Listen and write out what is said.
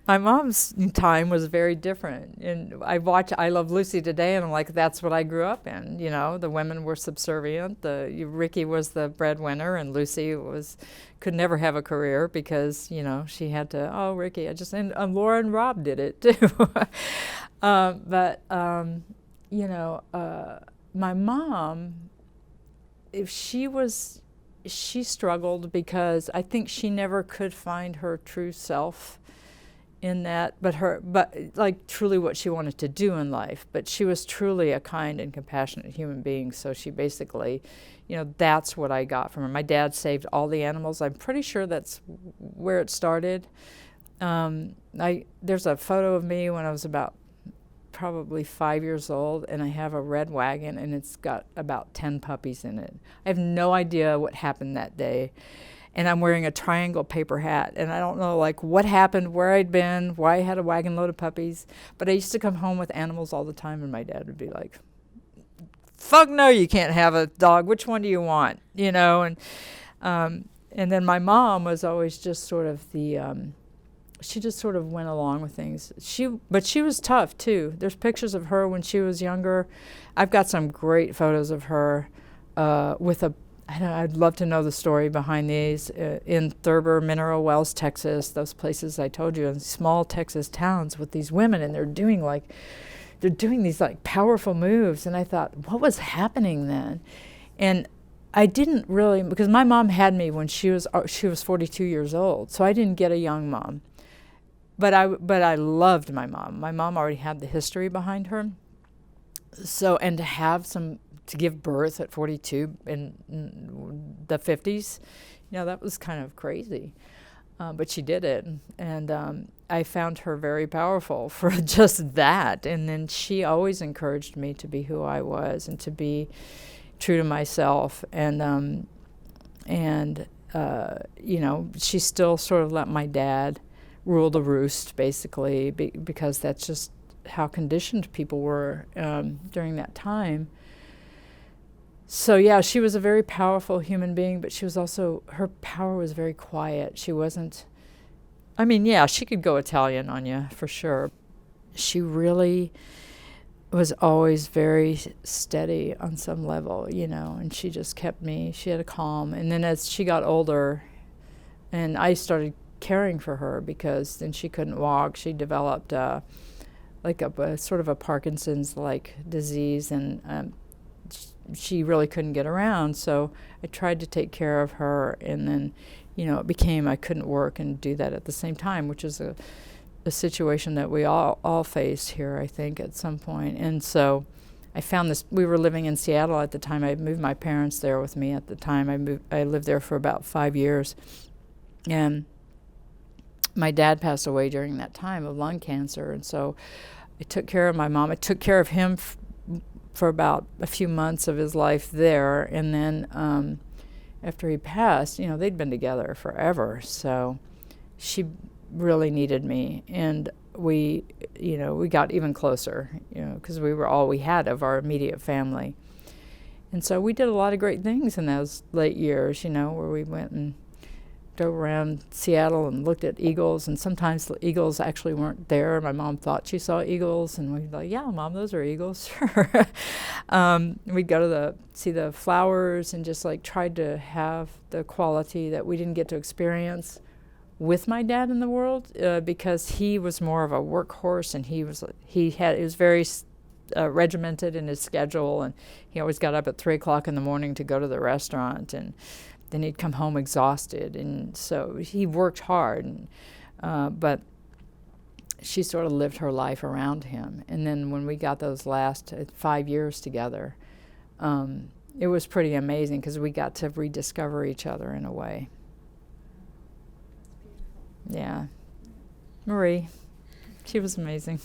My mom's time was very different. And I watch I Love Lucy today, and I'm like, that's what I grew up in. You know, the women were subservient. Ricky was the breadwinner, and Lucy could never have a career because, you know, she had to, oh, Ricky, and Laura and Rob did it too. But, you know, my mom, if she struggled because I think she never could find her true self in that, but like truly what she wanted to do in life. But she was truly a kind and compassionate human being. So she basically, you know, that's what I got from her. My dad saved all the animals. I'm pretty sure that's where it started. There's a photo of me when I was about probably 5 years old, and I have a red wagon, and it's got about 10 puppies in it. I have no idea what happened that day. And I'm wearing a triangle paper hat, and I don't know like what happened, where I'd been, why I had a wagon load of puppies. But I used to come home with animals all the time, and my dad would be like, "Fuck no, you can't have a dog. Which one do you want?" You know, and then my mom was always just sort of she just sort of went along with things. But she was tough too. There's pictures of her when she was younger. I've got some great photos of her with a. I'd love to know the story behind these. In Thurber, Mineral Wells, Texas, those places I told you, in small Texas towns with these women, and they're doing these like powerful moves. And I thought, what was happening then? And I didn't really, because my mom had me when she was 42 years old, so I didn't get a young mom. But I loved my mom. My mom already had the history behind her. So, and to give birth at 42 in the 50s, you know, that was kind of crazy. But she did it. And I found her very powerful for just that. And then she always encouraged me to be who I was and to be true to myself. And you know, she still sort of let my dad rule the roost, basically, because that's just how conditioned people were during that time. So yeah, she was a very powerful human being, but she was also, her power was very quiet. She wasn't, I mean, yeah, she could go Italian on you for sure. She really was always very steady on some level, you know, and she just kept me, she had a calm. And then as she got older and I started caring for her, because then she couldn't walk, she developed like a sort of a Parkinson's-like disease, and she really couldn't get around. So I tried to take care of her, and then, you know, it became I couldn't work and do that at the same time, which is a situation that we all face here, I think, at some point. And so I found this. We were living in Seattle at the time. I moved my parents there with me at the time. I lived there for about 5 years, and my dad passed away during that time of lung cancer. And so I took care of my mom. I took care of him for about a few months of his life there, and then after he passed, you know, they'd been together forever, so she really needed me, and we got even closer, you know, because we were all we had of our immediate family. And so we did a lot of great things in those late years, you know, where we went and drove around Seattle and looked at eagles, and sometimes the eagles actually weren't there. My mom thought she saw eagles, and we'd be like, yeah, Mom, those are eagles. Sure. We'd go to see the flowers, and just like tried to have the quality that we didn't get to experience with my dad in the world, because he was more of a workhorse, and he was very regimented in his schedule, and he always got up at 3 o'clock in the morning to go to the restaurant, and then he'd come home exhausted, and so he worked hard, but she sort of lived her life around him. And then when we got those last 5 years together, it was pretty amazing, because we got to rediscover each other in a way. Yeah. Marie, she was amazing.